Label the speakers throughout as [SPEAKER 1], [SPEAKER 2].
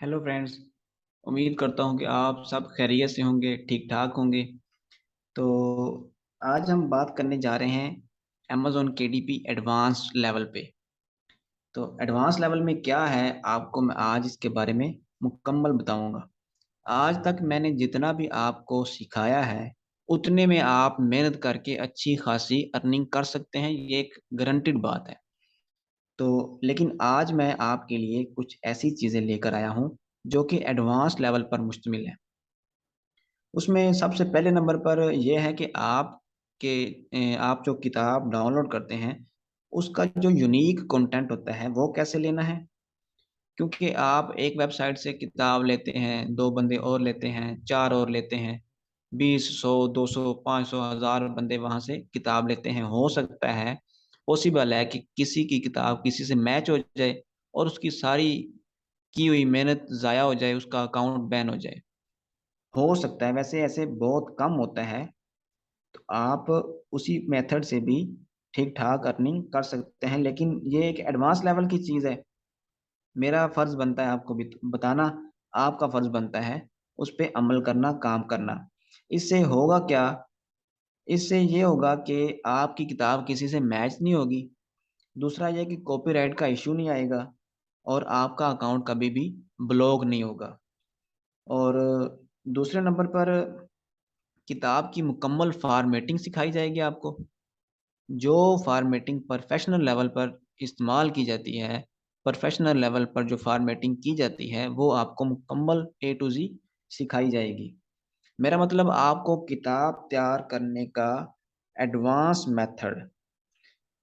[SPEAKER 1] Hello friends. उम्मीद करता हूँ कि आप सब खैरियत से होंगे, ठीक ठाक होंगे। तो आज हम बात करने जा रहे हैं अमेज़ॉन केडीपी एडवांस लेवल पे। तो एडवांस लेवल में क्या है, आपको मैं आज इसके बारे में मुकम्मल बताऊंगा। आज तक मैंने जितना भी आपको सिखाया है उतने में आप मेहनत करके अच्छी खासी अर्निंग कर सकते हैं, ये एक गारंटीड बात है। तो लेकिन आज मैं आपके लिए कुछ ऐसी चीज़ें लेकर आया हूँ जो कि एडवांस लेवल पर मुश्तमिल है। उसमें सबसे पहले नंबर पर यह है कि आप जो किताब डाउनलोड करते हैं, उसका जो यूनीक कंटेंट होता है वो कैसे लेना है। क्योंकि आप एक वेबसाइट से किताब लेते हैं, 2 बंदे और लेते हैं, 4 और लेते हैं, 20, 100, 200, 500, 1000 बंदे वहाँ से किताब लेते हैं। हो सकता है, पॉसिबल है कि किसी की किताब किसी से मैच हो जाए और उसकी सारी की हुई मेहनत ज़ाया हो जाए, उसका अकाउंट बैन हो जाए। हो सकता है, वैसे ऐसे बहुत कम होता है। तो आप उसी मेथड से भी ठीक-ठाक अर्निंग कर सकते हैं, लेकिन ये एक एडवांस लेवल की चीज़ है। मेरा फ़र्ज़ बनता है आपको भी बताना, आपका फ़र्ज़ बनता है उस पे अमल करना, काम करना। इससे होगा क्या? इससे ये होगा कि आपकी किताब किसी से मैच नहीं होगी। दूसरा ये कि कॉपीराइट का इश्यू नहीं आएगा और आपका अकाउंट कभी भी ब्लॉक नहीं होगा। और दूसरे नंबर पर किताब की मुकम्मल फ़ॉर्मेटिंग सिखाई जाएगी आपको। जो फ़ॉर्मेटिंग प्रोफ़ेशनल लेवल पर इस्तेमाल की जाती है, प्रोफ़ेशनल लेवल पर जो फ़ॉर्मेटिंग की जाती है, वो आपको मुकम्मल ए टू ज़ी सिखाई जाएगी। मेरा मतलब आपको किताब तैयार करने का एडवांस मेथड,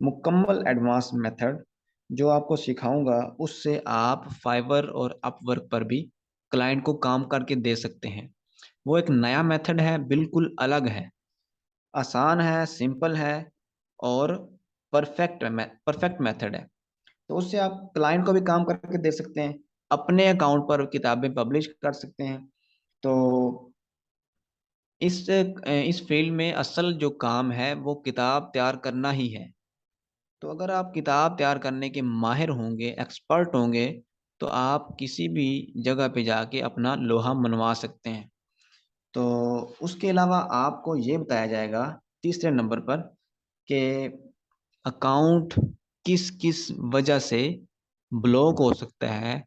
[SPEAKER 1] मुकम्मल एडवांस मेथड जो आपको सिखाऊँगा, उससे आप फाइवर और अपवर्क पर भी क्लाइंट को काम करके दे सकते हैं। वो एक नया मेथड है, बिल्कुल अलग है। आसान है, सिंपल है और परफेक्ट मेथड है। तो उससे आप क्लाइंट को भी काम करके दे सकते हैं, अपने अकाउंट पर किताबें पब्लिश कर सकते हैं। तो इस फ़ील्ड में असल जो काम है वो किताब तैयार करना ही है। तो अगर आप किताब तैयार करने के माहिर होंगे, एक्सपर्ट होंगे, तो आप किसी भी जगह पे जाके अपना लोहा मनवा सकते हैं। तो उसके अलावा आपको ये बताया जाएगा तीसरे नंबर पर कि अकाउंट किस-किस वजह से ब्लॉक हो सकता है,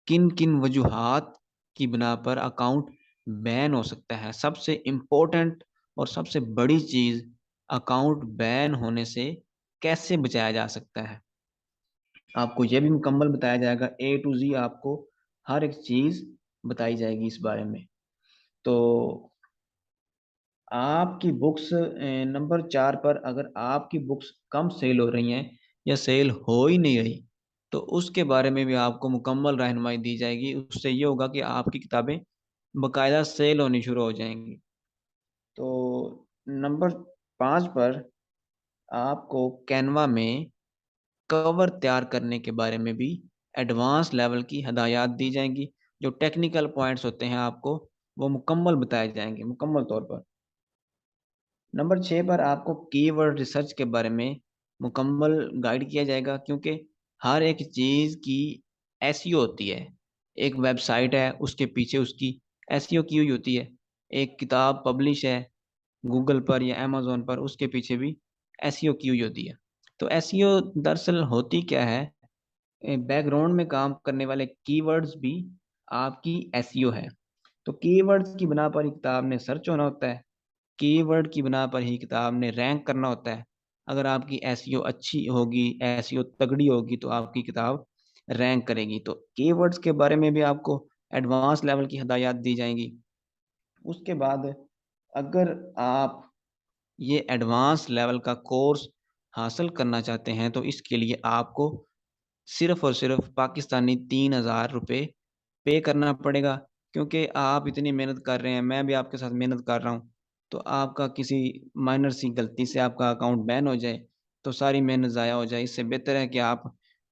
[SPEAKER 1] किन-किन वजूहात की बिना पर अकाउंट बैन हो सकता है। सबसे इम्पोर्टेंट और सबसे बड़ी चीज़, अकाउंट बैन होने से कैसे बचाया जा सकता है। आपको ये भी मुकम्मल बताया जाएगा, ए टू ज़ी आपको हर एक चीज़ बताई जाएगी इस बारे में। तो आपकी बुक्स नंबर 4 पर अगर आपकी बुक्स कम सेल हो रही हैं या सेल हो ही नहीं रही, तो उसके बारे में भी आपको मुकम्मल रहनुमाई दी जाएगी। उससे ये होगा कि आपकी किताबें बाकायदा सेल होनी शुरू हो जाएँगी। तो नंबर 5 पर आपको कैनवा में कवर तैयार करने के बारे में भी एडवांस लेवल की हदायत दी जाएँगी। जो टेक्निकल पॉइंट्स होते हैं आपको, वो मुकम्मल बताए जाएँगे, मुकम्मल तौर पर। नंबर 6 पर आपको कीवर्ड रिसर्च के बारे में मुकम्मल गाइड किया जाएगा, क्योंकि हर एक चीज़ की एसईओ होती है। एक वेबसाइट है, उसके पीछे उसकी एसईओ की हुई होती है। एक किताब पब्लिश है गूगल पर या अमेज़न पर, उसके पीछे भी एसईओ की हुई होती है। तो एसईओ दरअसल होती क्या है, बैकग्राउंड में काम करने वाले कीवर्ड्स भी आपकी एसईओ है। तो कीवर्ड्स की बिना पर ही किताब ने सर्च होना होता है। कीवर्ड की बिना पर ही किताब ने रैंक करना होता है। अगर आपकी एसईओ अच्छी होगी, एसईओ तगड़ी होगी, तो आपकी किताब रैंक करेगी। तो कीवर्ड्स के बारे में भी आपको एडवांस लेवल की हिदायत दी जाएँगी। उसके बाद अगर आप ये एडवांस लेवल का कोर्स हासिल करना चाहते हैं, तो इसके लिए आपको सिर्फ़ और सिर्फ़ पाकिस्तानी ₹3000 पे करना पड़ेगा, क्योंकि आप इतनी मेहनत कर रहे हैं, मैं भी आपके साथ मेहनत कर रहा हूँ। तो आपका किसी माइनर सी गलती से आपका अकाउंट बैन हो जाए, तो सारी मेहनत ज़ाया हो जाए। इससे बेहतर है कि आप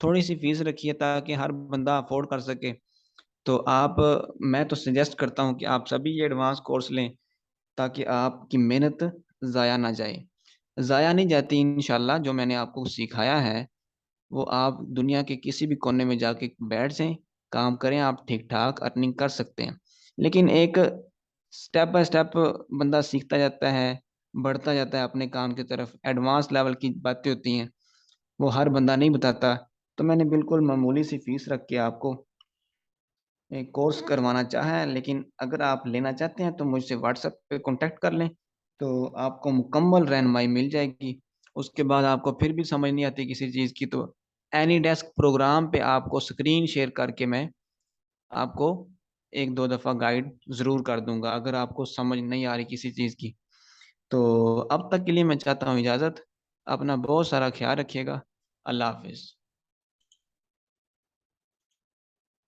[SPEAKER 1] थोड़ी-सी फ़ीस रखिए ताकि हर बंदा अफ़ोर्ड कर सके। तो मैं तो सजेस्ट करता हूँ कि आप सभी ये एडवांस कोर्स लें, ताकि आपकी मेहनत ज़ाया ना जाए। ज़ाया नहीं जाती इंशाअल्लाह, जो मैंने आपको सिखाया है, वो आप दुनिया के किसी भी कोने में जाके बैठ जाएँ, काम करें, आप ठीक ठाक अर्निंग कर सकते हैं। लेकिन एक स्टेप बाय स्टेप बंदा सीखता जाता है, बढ़ता जाता है अपने काम की तरफ। एडवांस लेवल की बातें होती हैं, वो हर बंदा नहीं बताता। तो मैंने बिल्कुल मामूली सी फीस रख के आपको एक कोर्स करवाना चाहा है। लेकिन अगर आप लेना चाहते हैं तो मुझसे व्हाट्सएप पे कांटेक्ट कर लें, तो आपको मुकम्मल रहनुमाई मिल जाएगी। उसके बाद आपको फिर भी समझ नहीं आती किसी चीज़ की, तो एनी डेस्क प्रोग्राम पे आपको स्क्रीन शेयर करके मैं आपको एक दो दफ़ा गाइड ज़रूर कर दूंगा अगर आपको समझ नहीं आ रही किसी चीज़ की। तो अब तक के लिए मैं चाहता हूँ इजाज़त। अपना बहुत सारा ख्याल रखिएगा। अल्लाह हाफिज़।